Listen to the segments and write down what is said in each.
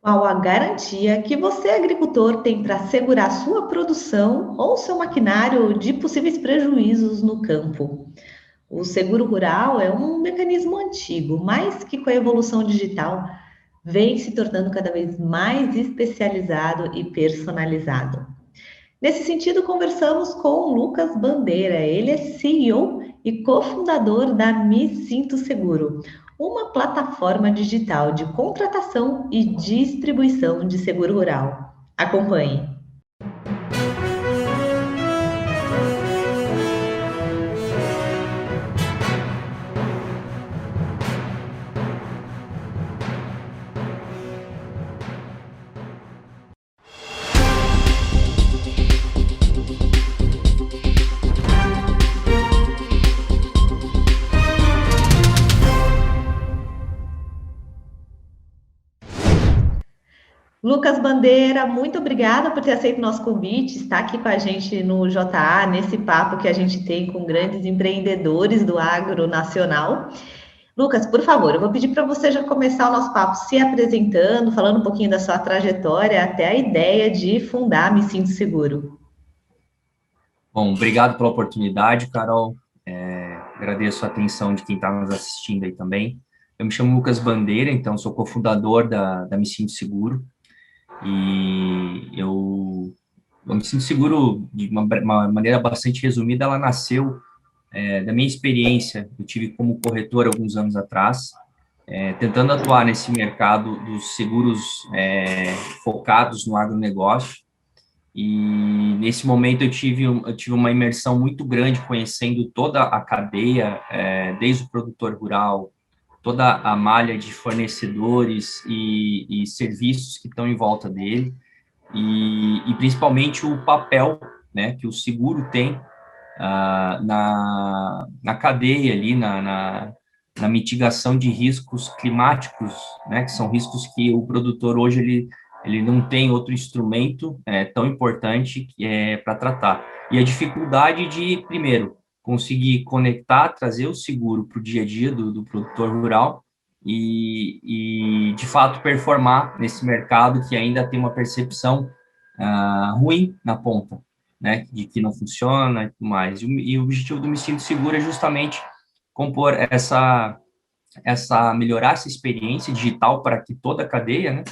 Qual a garantia que você, agricultor, tem para segurar sua produção ou seu maquinário de possíveis prejuízos no campo? O seguro rural é um mecanismo antigo, mas que com a evolução digital vem se tornando cada vez mais especializado e personalizado. Nesse sentido, conversamos com o Lucas Bandeira. Ele é CEO e cofundador da Me Sinto Seguro, uma plataforma digital de contratação e distribuição de seguro rural. Acompanhe. Lucas Bandeira, muito obrigada por ter aceito o nosso convite, estar aqui com a gente no JA, nesse papo que a gente tem com grandes empreendedores do agro nacional. Lucas, por favor, eu vou pedir para você já começar o nosso papo se apresentando, falando um pouquinho da sua trajetória até a ideia de fundar Me Sinto Seguro. Bom, obrigado pela oportunidade, Carol. Agradeço a atenção de quem está nos assistindo aí também. Eu me chamo Lucas Bandeira, então sou cofundador da Me Sinto Seguro. E eu me sinto seguro de uma maneira bastante resumida. Ela nasceu da minha experiência. Eu tive como corretor alguns anos atrás, tentando atuar nesse mercado dos seguros focados no agronegócio. E nesse momento eu tive uma imersão muito grande conhecendo toda a cadeia, desde o produtor rural, toda a malha de fornecedores e serviços que estão em volta dele, e principalmente o papel, né, que o seguro tem na cadeia ali, na mitigação de riscos climáticos, né, que são riscos que o produtor hoje ele não tem outro instrumento tão importante para tratar. E a dificuldade de, primeiro, conseguir conectar, trazer o seguro para o dia a dia do produtor rural de fato, performar nesse mercado que ainda tem uma percepção ruim na ponta, né, de que não funciona e tudo mais. E o objetivo do Me Sinto Seguro é justamente compor melhorar essa experiência digital para que toda a cadeia, né,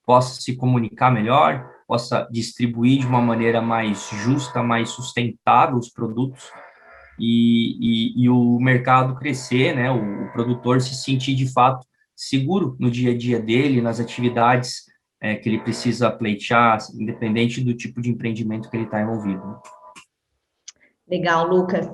possa se comunicar melhor, possa distribuir de uma maneira mais justa, mais sustentável os produtos e o mercado crescer, né, o produtor se sentir de fato seguro no dia a dia dele, nas atividades que ele precisa pleitear, independente do tipo de empreendimento que ele está envolvido. Legal, Lucas.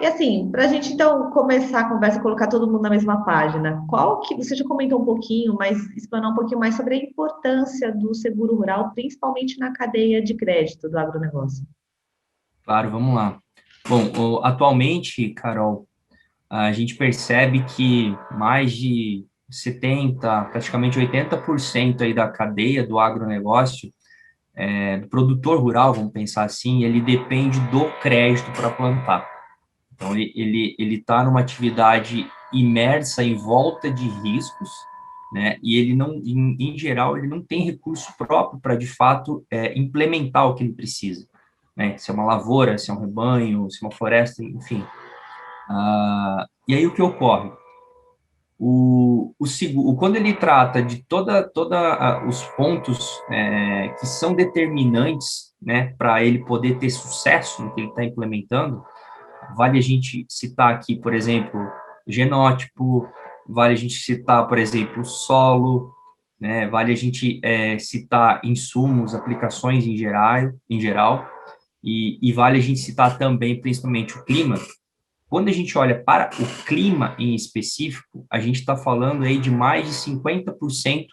E assim, para a gente então começar a conversa, colocar todo mundo na mesma página, qual que você já comentou um pouquinho, mas explanar um pouquinho mais sobre a importância do seguro rural, principalmente na cadeia de crédito do agronegócio? Claro, vamos lá. Bom, atualmente, Carol, a gente percebe que mais de 70, praticamente 80% aí da cadeia do agronegócio, do produtor rural, vamos pensar assim, ele depende do crédito para plantar. Então, ele está numa atividade imersa em volta de riscos, né? E ele não, em geral, ele não tem recurso próprio para, de fato, implementar o que ele precisa, né? Se é uma lavoura, se é um rebanho, se é uma floresta, enfim. E aí o que ocorre? O seguro, quando ele trata de toda os pontos que são determinantes, né, para ele poder ter sucesso no que ele está implementando, vale a gente citar aqui, por exemplo, genótipo, vale a gente citar, por exemplo, solo, né, vale a gente citar insumos, aplicações em geral, e vale a gente citar também, principalmente, o clima. Quando a gente olha para o clima em específico, a gente está falando aí de mais de 50%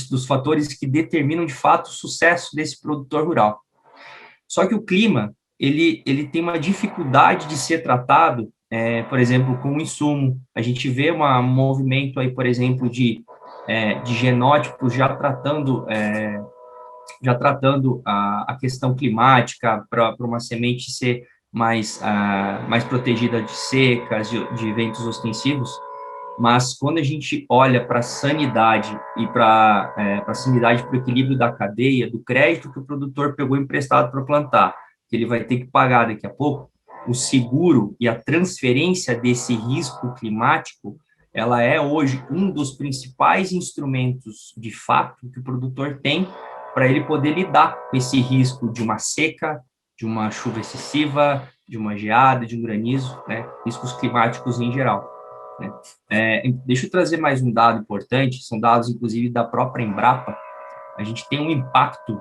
dos fatores que determinam, de fato, o sucesso desse produtor rural. Só que o clima, ele tem uma dificuldade de ser tratado, por exemplo, com o insumo. A gente vê um movimento aí, por exemplo, de genótipos já tratando a questão climática para uma semente ser mais protegida de secas, de eventos ostensivos. mas quando a gente olha para a sanidade e para a sanidade, para o equilíbrio da cadeia, do crédito que o produtor pegou emprestado para plantar, que ele vai ter que pagar daqui a pouco, o seguro e a transferência desse risco climático, ela é hoje um dos principais instrumentos de fato que o produtor tem para ele poder lidar com esse risco de uma seca, de uma chuva excessiva, de uma geada, de um granizo, né? Riscos climáticos em geral. Né? Deixa eu trazer mais um dado importante, são dados, inclusive, da própria Embrapa. A gente tem um impacto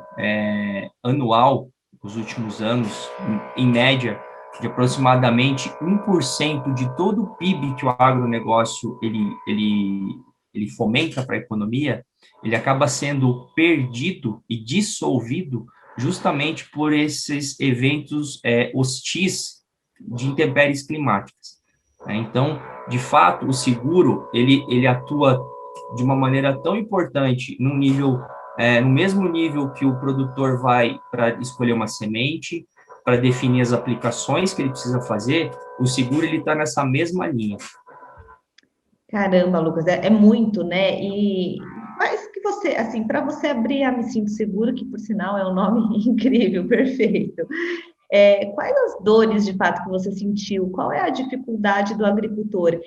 anual, nos últimos anos, em média, de aproximadamente 1% de todo o PIB que o agronegócio ele fomenta para a economia, ele acaba sendo perdido e dissolvido justamente por esses eventos hostis de intempéries climáticas. Então, de fato, o seguro, ele atua de uma maneira tão importante num nível, no mesmo nível que o produtor vai para escolher uma semente, para definir as aplicações que ele precisa fazer, o seguro ele está nessa mesma linha. Caramba, Lucas, é muito, né? E mas que você, assim, para você abrir a Me Sinto Seguro, que por sinal é um nome incrível, perfeito. Quais as dores de fato que você sentiu? Qual é a dificuldade do agricultor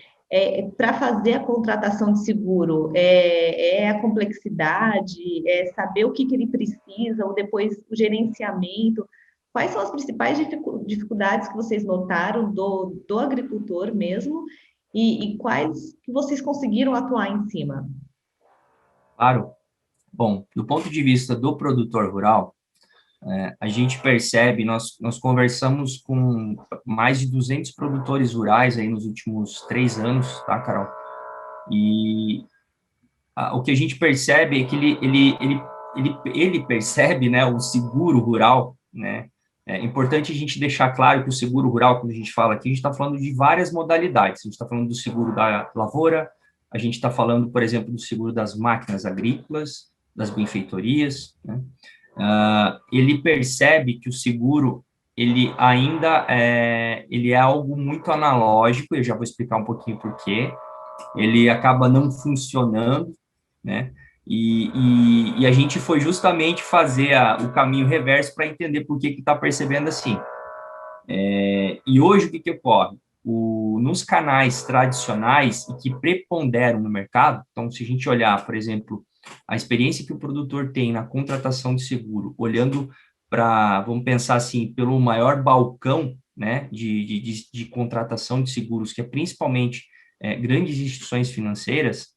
para fazer a contratação de seguro? É a complexidade? É saber o que ele precisa, ou depois o gerenciamento? Quais são as principais dificuldades que vocês notaram do agricultor mesmo? E quais que vocês conseguiram atuar em cima? Claro. Bom, do ponto de vista do produtor rural, a gente percebe, nós conversamos com mais de 200 produtores rurais aí nos últimos 3 anos, tá, Carol? E o que a gente percebe é que ele percebe, né, o seguro rural, né? É importante a gente deixar claro que o seguro rural, quando a gente fala aqui, a gente está falando de várias modalidades. A gente está falando do seguro da lavoura, a gente está falando, por exemplo, do seguro das máquinas agrícolas, das benfeitorias, né? Ele percebe que o seguro ele é algo muito analógico. Eu já vou explicar um pouquinho por quê. Ele acaba não funcionando, né? E a gente foi justamente fazer o caminho reverso para entender por que está percebendo assim. E hoje o que ocorre? Nos canais tradicionais e que preponderam no mercado, então se a gente olhar, por exemplo, a experiência que o produtor tem na contratação de seguro, olhando para, vamos pensar assim, pelo maior balcão, né, de contratação de seguros, que é principalmente grandes instituições financeiras.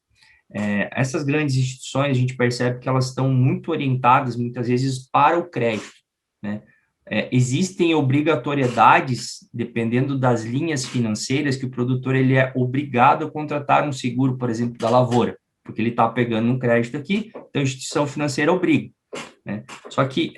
Essas grandes instituições, a gente percebe que elas estão muito orientadas, muitas vezes, para o crédito, né? Existem obrigatoriedades, dependendo das linhas financeiras, que o produtor ele é obrigado a contratar um seguro, por exemplo, da lavoura, porque ele está pegando um crédito aqui, então a instituição financeira obriga, né? Só que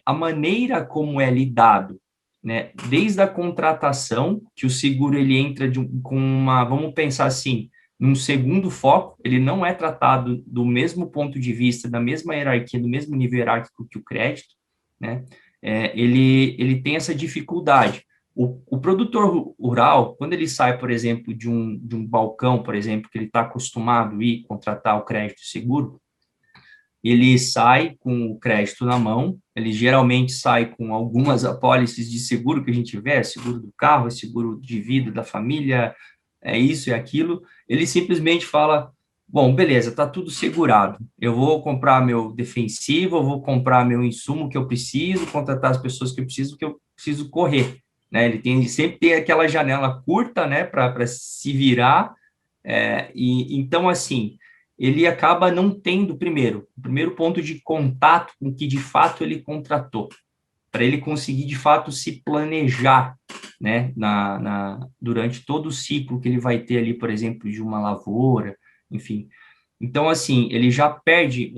a maneira como é lidado, né, desde a contratação, que o seguro ele entra com uma, vamos pensar assim, num segundo foco, ele não é tratado do mesmo ponto de vista, da mesma hierarquia, do mesmo nível hierárquico que o crédito, né? Ele tem essa dificuldade. O produtor rural, quando ele sai, por exemplo, de um balcão, por exemplo, que ele está acostumado a ir contratar o crédito seguro, ele sai com o crédito na mão, ele geralmente sai com algumas apólices de seguro que a gente vê, seguro do carro, seguro de vida da família, é isso e aquilo. Ele simplesmente fala: bom, beleza, tá tudo segurado, eu vou comprar meu defensivo, eu vou comprar meu insumo que eu preciso, contratar as pessoas que eu preciso correr, né? Ele sempre tem aquela janela curta, né, para se virar, e então, assim, ele acaba não tendo, o primeiro ponto de contato com o que de fato ele contratou, para ele conseguir de fato se planejar, né, durante todo o ciclo que ele vai ter ali, por exemplo, de uma lavoura, enfim. Então, assim, ele já perde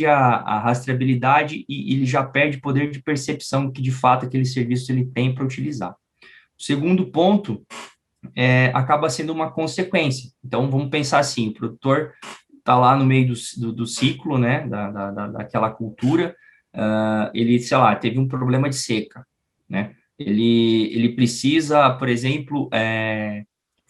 a rastreabilidade e ele já perde poder de percepção que de fato aquele serviço ele tem para utilizar. O segundo ponto acaba sendo uma consequência. Então, vamos pensar assim: o produtor está lá no meio do ciclo, né, daquela cultura, ele, sei lá, teve um problema de seca, né? Ele precisa, por exemplo,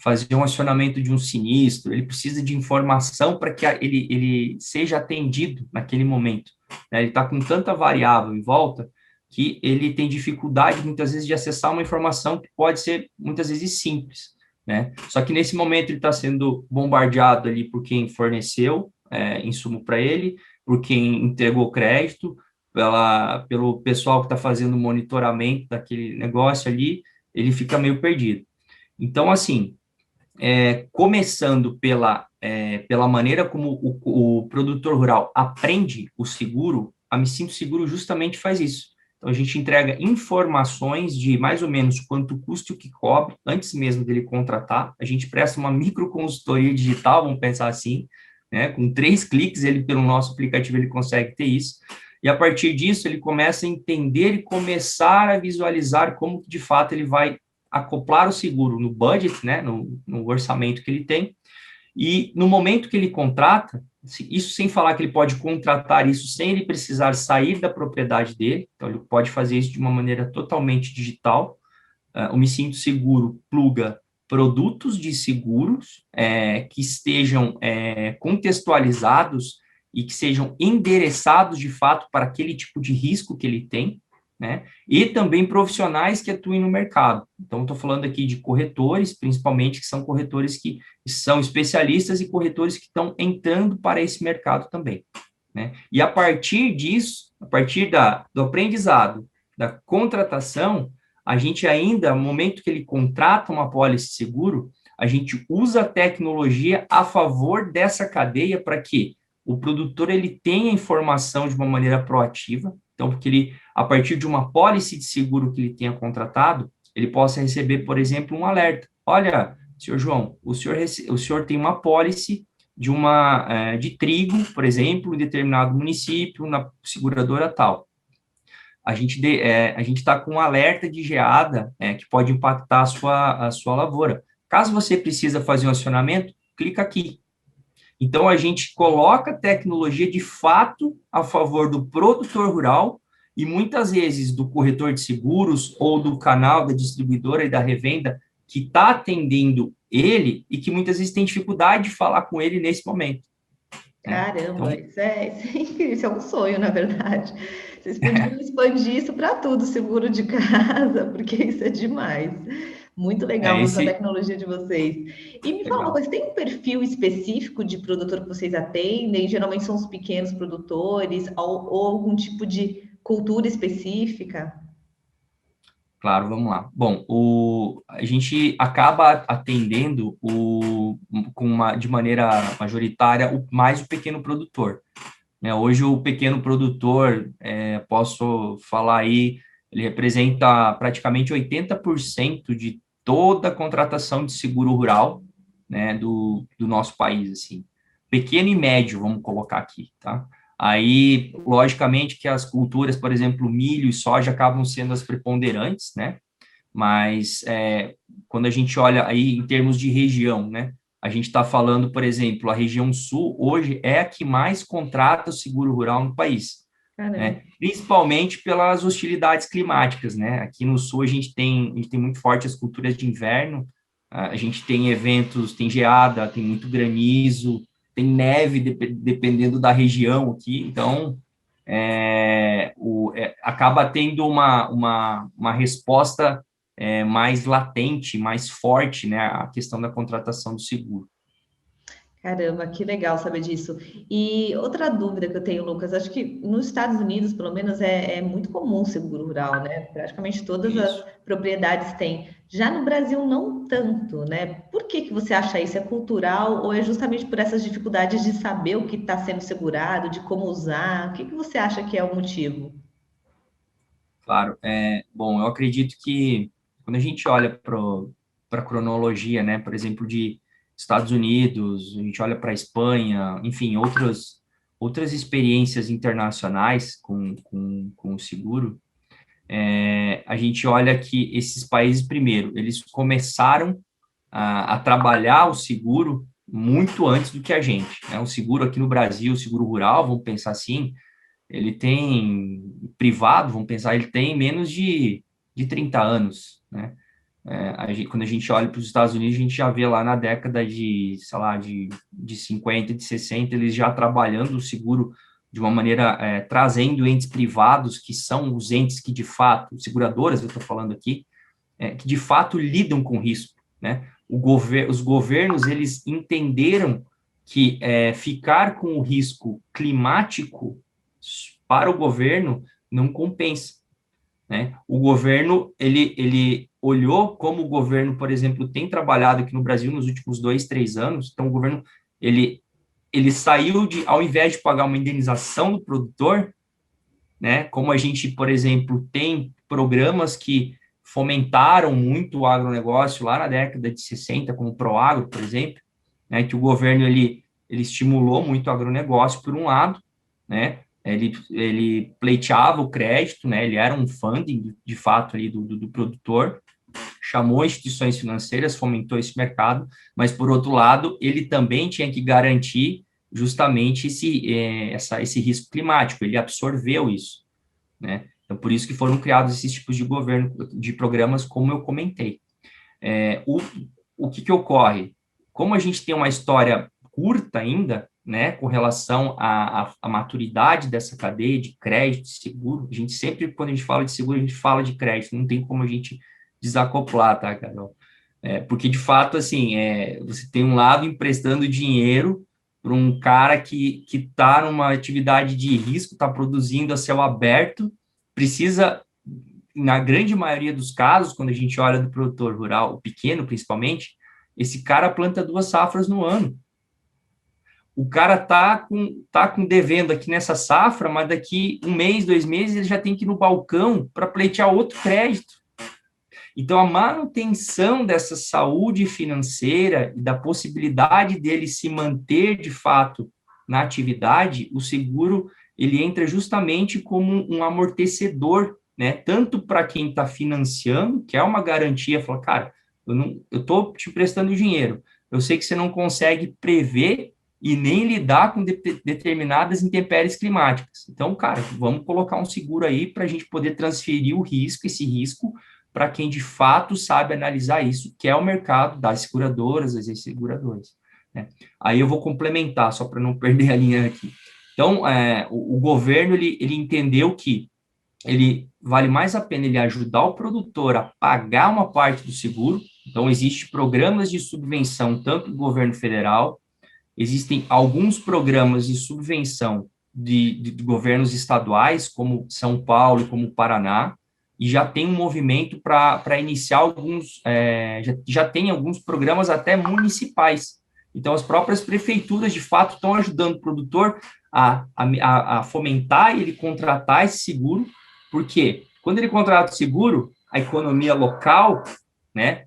fazer um acionamento de um sinistro, ele precisa de informação para que ele seja atendido naquele momento, né? Ele está com tanta variável em volta que ele tem dificuldade, muitas vezes, de acessar uma informação que pode ser, muitas vezes, simples, né? Só que, nesse momento, ele está sendo bombardeado ali por quem forneceu insumo para ele, por quem entregou crédito, pelo pessoal que está fazendo o monitoramento daquele negócio ali, ele fica meio perdido. Então, assim, começando pela maneira como o produtor rural aprende o seguro, a Me Sinto Seguro justamente faz isso. Então, a gente entrega informações de mais ou menos quanto custa e o que cobre, antes mesmo dele contratar. A gente presta uma microconsultoria digital, vamos pensar assim, né? Com 3 cliques, ele, pelo nosso aplicativo, ele consegue ter isso. E, a partir disso, ele começa a entender e começar a visualizar como, de fato, ele vai acoplar o seguro no budget, né, no orçamento que ele tem, e no momento que ele contrata, isso sem falar que ele pode contratar isso sem ele precisar sair da propriedade dele, então ele pode fazer isso de uma maneira totalmente digital. O Me Sinto Seguro pluga produtos de seguros que estejam contextualizados e que sejam endereçados de fato para aquele tipo de risco que ele tem, né? E também profissionais que atuem no mercado. Então, estou falando aqui de corretores, principalmente, que são corretores que são especialistas e corretores que estão entrando para esse mercado também, né? E a partir disso, a partir do aprendizado, da contratação, a gente ainda, no momento que ele contrata uma pólice de seguro, a gente usa a tecnologia a favor dessa cadeia para que o produtor ele tenha informação de uma maneira proativa. Então, porque ele, a partir de uma pólice de seguro que ele tenha contratado, ele possa receber, por exemplo, um alerta. Olha, senhor João, o senhor tem uma pólice de trigo, por exemplo, em determinado município, na seguradora tal. A gente está com um alerta de geada que pode impactar a sua lavoura. Caso você precisa fazer um acionamento, clica aqui. Então, a gente coloca tecnologia de fato a favor do produtor rural e muitas vezes do corretor de seguros ou do canal da distribuidora e da revenda que está atendendo ele e que muitas vezes tem dificuldade de falar com ele nesse momento. Caramba, então, isso é incrível, isso é um sonho, na verdade. Vocês podiam expandir isso para tudo, seguro de casa, porque isso é demais. Muito legal essa tecnologia de vocês. E me fala uma coisa, tem um perfil específico de produtor que vocês atendem? Geralmente são os pequenos produtores ou algum tipo de cultura específica? Claro, vamos lá. Bom, a gente acaba atendendo de maneira majoritária mais o pequeno produtor, né? Hoje o pequeno produtor, posso falar aí, ele representa praticamente 80% de toda a contratação de seguro rural, né, do nosso país, assim. Pequeno e médio, vamos colocar aqui, tá? Aí, logicamente que as culturas, por exemplo, milho e soja acabam sendo as preponderantes, né? Mas quando a gente olha aí em termos de região, né? A gente está falando, por exemplo, a região sul hoje é a que mais contrata o seguro rural no país, né? Principalmente pelas hostilidades climáticas, né? Aqui no sul a gente tem muito forte as culturas de inverno, a gente tem eventos, tem geada, tem muito granizo, tem neve, dependendo da região aqui, então acaba tendo uma resposta mais latente, mais forte, né, a questão da contratação do seguro. Caramba, que legal saber disso. E outra dúvida que eu tenho, Lucas, acho que nos Estados Unidos, pelo menos, é muito comum o seguro rural, né? Praticamente todas as propriedades têm. Já no Brasil, não tanto, né? Por que você acha isso? É cultural ou é justamente por essas dificuldades de saber o que está sendo segurado, de como usar? O que você acha que é o motivo? Claro, bom, eu acredito que quando a gente olha para a cronologia, né, por exemplo, de Estados Unidos, a gente olha para a Espanha, enfim, outras experiências internacionais com o seguro, a gente olha que esses países, primeiro, eles começaram a trabalhar o seguro muito antes do que a gente, né? O seguro aqui no Brasil, o seguro rural, vamos pensar assim, ele tem, privado, vamos pensar, ele tem menos de 30 anos, né? Quando a gente olha para os Estados Unidos, a gente já vê lá na década de, sei lá, de 50, de 60, eles já trabalhando o seguro de uma maneira, trazendo entes privados, que são os entes que, de fato, seguradoras, eu estou falando aqui, que de fato lidam com risco, né? Os governos, eles entenderam que ficar com o risco climático para o governo não compensa, né? O governo, ele olhou como o governo, por exemplo, tem trabalhado aqui no Brasil nos últimos 2, 3 anos. Então, o governo, ele saiu de, ao invés de pagar uma indenização do produtor, né? Como a gente, por exemplo, tem programas que fomentaram muito o agronegócio lá na década de 60, como o Proagro, por exemplo, né? Que o governo, ele estimulou muito o agronegócio, por um lado, né? Ele pleiteava o crédito, né? Ele era um funding, de fato, ali do produtor, chamou instituições financeiras, fomentou esse mercado, mas, por outro lado, ele também tinha que garantir justamente esse risco climático, ele absorveu isso, né? Então, por isso que foram criados esses tipos de governo, de programas, como eu comentei. O que ocorre? Como a gente tem uma história curta ainda, né, com relação à maturidade dessa cadeia de crédito, seguro, a gente sempre, quando a gente fala de seguro, a gente fala de crédito, não tem como a gente desacoplar, tá, Carol? Porque, de fato, assim, você tem um lado emprestando dinheiro para um cara que está numa atividade de risco, está produzindo a céu aberto, precisa, na grande maioria dos casos, quando a gente olha do produtor rural, o pequeno principalmente, esse cara planta 2 safras no ano. O cara tá com devendo aqui nessa safra, mas daqui 1 mês, 2 meses, ele já tem que ir no balcão para pleitear outro crédito. Então, a manutenção dessa saúde financeira e da possibilidade dele se manter, de fato, na atividade, o seguro, ele entra justamente como um amortecedor, né? Tanto para quem está financiando, que é uma garantia, fala, cara, eu estou te prestando dinheiro, eu sei que você não consegue prever e nem lidar com determinadas intempéries climáticas. Então, cara, vamos colocar um seguro aí para a gente poder transferir esse risco, para quem de fato sabe analisar isso, que é o mercado das seguradoras, das seguradoras, né? Aí eu vou complementar, só para não perder a linha aqui. Então, o governo, ele entendeu que ele vale mais a pena ele ajudar o produtor a pagar uma parte do seguro. Então, existem programas de subvenção, tanto do governo federal, existem alguns programas de subvenção de governos estaduais, como São Paulo e como Paraná, e já tem um movimento para iniciar alguns, já tem alguns programas até municipais. Então, as próprias prefeituras, de fato, estão ajudando o produtor a fomentar e ele contratar esse seguro, porque quando ele contrata o seguro, a economia local, né,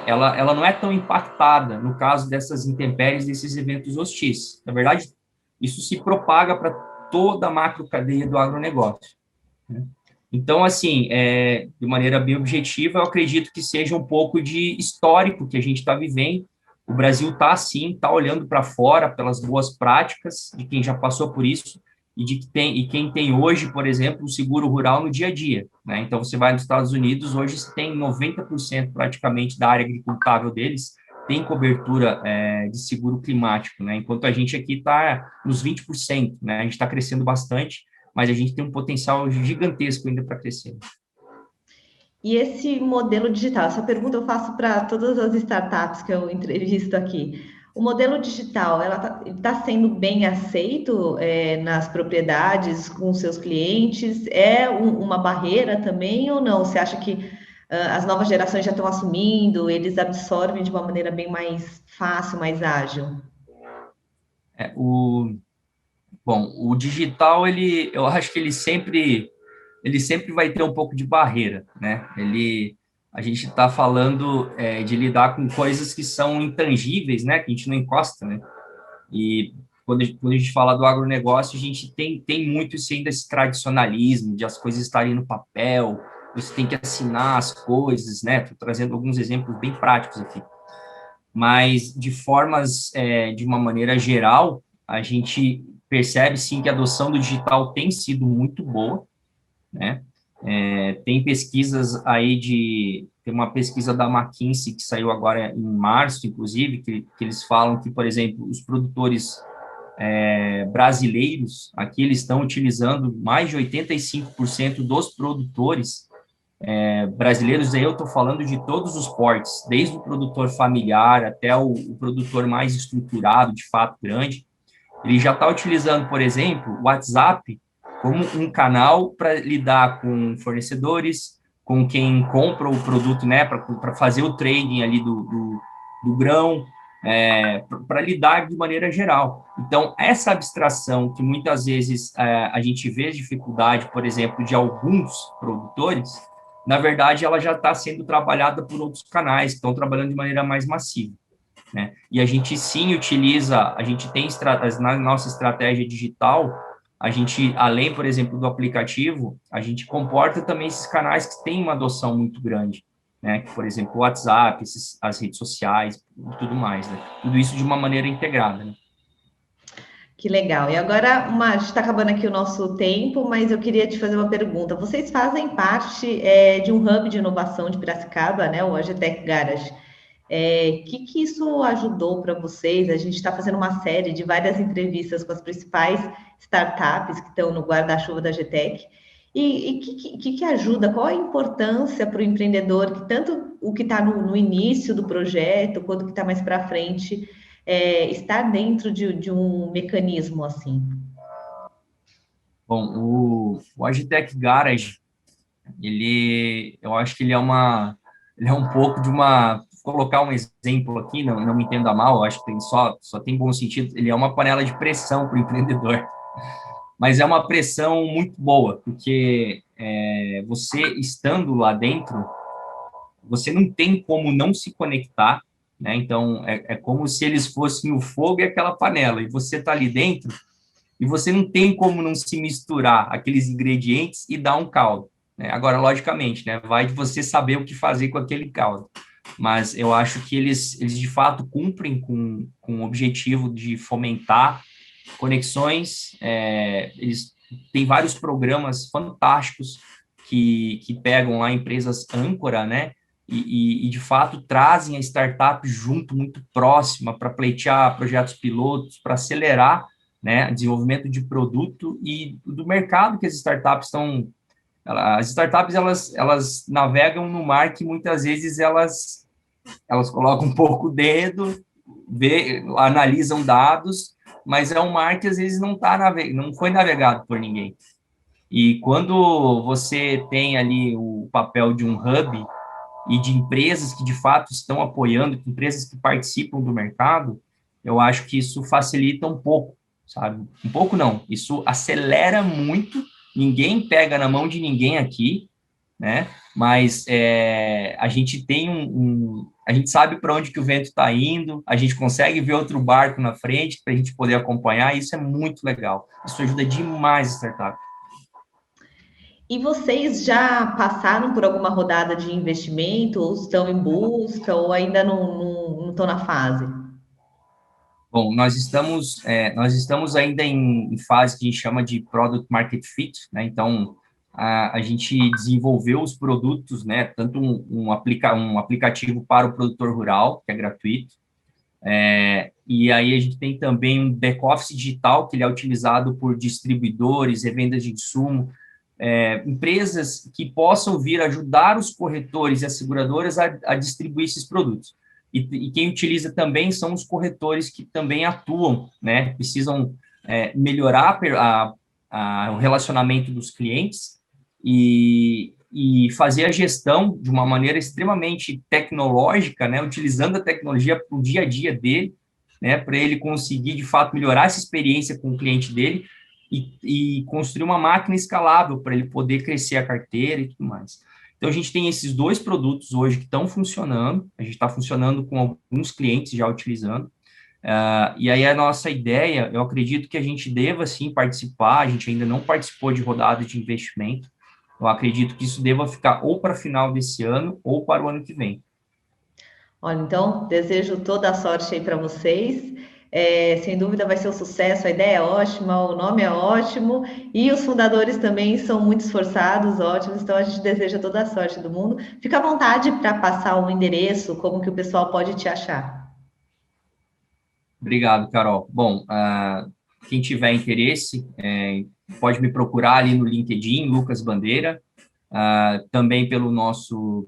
ela não é tão impactada no caso dessas intempéries, desses eventos hostis. Na verdade, isso se propaga para toda a macro cadeia do agronegócio, né? Então, assim, de maneira bem objetiva, eu acredito que seja um pouco de histórico que a gente está vivendo. O Brasil está, assim, está olhando para fora pelas boas práticas de quem já passou por isso e quem tem hoje, por exemplo, o seguro rural no dia a dia, né? Então, você vai nos Estados Unidos, hoje você tem 90% praticamente da área agricultável deles tem cobertura de seguro climático, né? Enquanto a gente aqui está nos 20%, né? A gente está crescendo bastante, mas a gente tem um potencial gigantesco ainda para crescer. E esse modelo digital, essa pergunta eu faço para todas as startups que eu entrevisto aqui. O modelo digital, ela está sendo bem aceito nas propriedades com seus clientes? É uma barreira também ou não? Você acha que as novas gerações já estão assumindo, eles absorvem de uma maneira bem mais fácil, mais ágil? Bom, o digital, eu acho que ele sempre vai ter um pouco de barreira, né? A gente está falando de lidar com coisas que são intangíveis, né? Que a gente não encosta, né? E quando a gente fala do agronegócio, a gente tem muito isso ainda, esse tradicionalismo de as coisas estarem no papel, você tem que assinar as coisas, né? Estou trazendo alguns exemplos bem práticos aqui. Mas, de uma maneira geral, a gente percebe, sim, que a adoção do digital tem sido muito boa, né? Tem pesquisas aí tem uma pesquisa da McKinsey que saiu agora em março, inclusive, que eles falam que, por exemplo, os produtores brasileiros, aqui eles estão utilizando mais de 85% dos produtores brasileiros, aí eu estou falando de todos os portes, desde o produtor familiar até o produtor mais estruturado, de fato grande, ele já está utilizando, por exemplo, o WhatsApp como um canal para lidar com fornecedores, com quem compra o produto, né, para fazer o trading ali do grão, para lidar de maneira geral. Então, essa abstração que muitas vezes a gente vê dificuldade, por exemplo, de alguns produtores, na verdade, ela já está sendo trabalhada por outros canais, que estão trabalhando de maneira mais massiva. Né? E a gente sim utiliza, a gente tem na nossa estratégia digital, a gente, além, por exemplo, do aplicativo, a gente comporta também esses canais que têm uma adoção muito grande, né? Por exemplo, o WhatsApp, as redes sociais e tudo mais, né? Tudo isso de uma maneira integrada, né? Que legal. E agora, a gente está acabando aqui o nosso tempo, mas eu queria te fazer uma pergunta. Vocês fazem parte de um hub de inovação de Piracicaba, né? O Agitec Garage. Que isso ajudou para vocês? A gente está fazendo uma série de várias entrevistas com as principais startups que estão no guarda-chuva da GTEC. E que ajuda? Qual a importância para o empreendedor, que tanto o que está no início do projeto, quanto o que está mais para frente, estar dentro de um mecanismo assim? Bom, o Agitec Garage, eu acho que ele é um pouco de uma, vou colocar um exemplo aqui, não me entenda mal, eu acho que só tem bom sentido, ele é uma panela de pressão para o empreendedor, mas é uma pressão muito boa, porque você estando lá dentro, você não tem como não se conectar, né? Então, é como se eles fossem o fogo e aquela panela, e você está ali dentro, e você não tem como não se misturar aqueles ingredientes e dar um caldo, né? Agora, logicamente, né, vai de você saber o que fazer com aquele caldo. Mas eu acho que eles de fato cumprem com o objetivo de fomentar conexões. Eles têm vários programas fantásticos que pegam lá empresas âncora, né? E de fato trazem a startup junto, muito próxima, para pleitear projetos pilotos, para acelerar, né, desenvolvimento de produto e do mercado que as startups estão. As startups elas navegam no mar que muitas vezes elas colocam um pouco o dedo, analisam dados, mas é um mar que às vezes não foi navegado por ninguém. E quando você tem ali o papel de um hub e de empresas que de fato estão apoiando, empresas que participam do mercado, eu acho que isso facilita um pouco, sabe? Um pouco não, isso acelera muito, ninguém pega na mão de ninguém aqui, né? Mas a gente tem a gente sabe para onde que o vento está indo, a gente consegue ver outro barco na frente para a gente poder acompanhar, e isso é muito legal. Isso ajuda demais a startup. E vocês já passaram por alguma rodada de investimento, ou estão em busca, ou ainda não estão na fase? Bom, nós estamos ainda em fase que a gente chama de Product Market Fit, né? Então, a gente desenvolveu os produtos, né? Tanto um aplicativo para o produtor rural, que é gratuito, e aí a gente tem também um back-office digital, que ele é utilizado por distribuidores, revendas de insumo, empresas que possam vir ajudar os corretores e as seguradoras a distribuir esses produtos. E quem utiliza também são os corretores que também atuam, né? Precisam melhorar o relacionamento dos clientes e fazer a gestão de uma maneira extremamente tecnológica, né? Utilizando a tecnologia para o dia a dia dele, né? Para ele conseguir, de fato, melhorar essa experiência com o cliente dele e construir uma máquina escalável para ele poder crescer a carteira e tudo mais. Então, a gente tem esses dois produtos hoje que estão funcionando, a gente está funcionando com alguns clientes já utilizando, e aí a nossa ideia, eu acredito que a gente deva, sim, participar, a gente ainda não participou de rodada de investimento, eu acredito que isso deva ficar ou para final desse ano ou para o ano que vem. Olha, então, desejo toda a sorte aí para vocês. Sem dúvida vai ser um sucesso, a ideia é ótima, o nome é ótimo, e os fundadores também são muito esforçados, ótimos, então a gente deseja toda a sorte do mundo. Fica à vontade para passar o endereço, como que o pessoal pode te achar. Obrigado, Carol. Bom, quem tiver interesse, pode me procurar ali no LinkedIn, Lucas Bandeira, também pelo nosso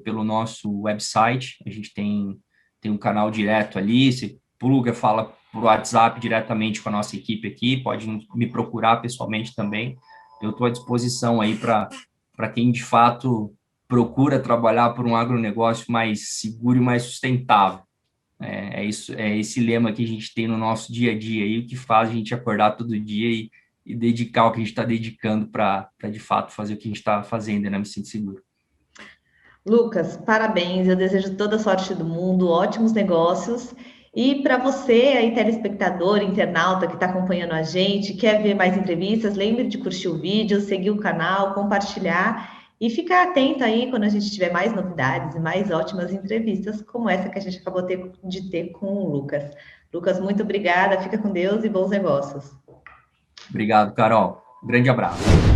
website, a gente tem um canal direto ali, você pluga, fala por WhatsApp diretamente com a nossa equipe aqui, pode me procurar pessoalmente também. Eu estou à disposição aí para quem de fato procura trabalhar por um agronegócio mais seguro e mais sustentável. É esse lema que a gente tem no nosso dia a dia aí, o que faz a gente acordar todo dia e dedicar o que a gente está dedicando para de fato fazer o que a gente está fazendo, né? Me sinto seguro. Lucas, parabéns, eu desejo toda a sorte do mundo, ótimos negócios. E para você, aí, telespectador, internauta que está acompanhando a gente, quer ver mais entrevistas, lembre de curtir o vídeo, seguir o canal, compartilhar e ficar atento aí quando a gente tiver mais novidades e mais ótimas entrevistas, como essa que a gente acabou de ter com o Lucas. Lucas, muito obrigada, fica com Deus e bons negócios. Obrigado, Carol. Um grande abraço.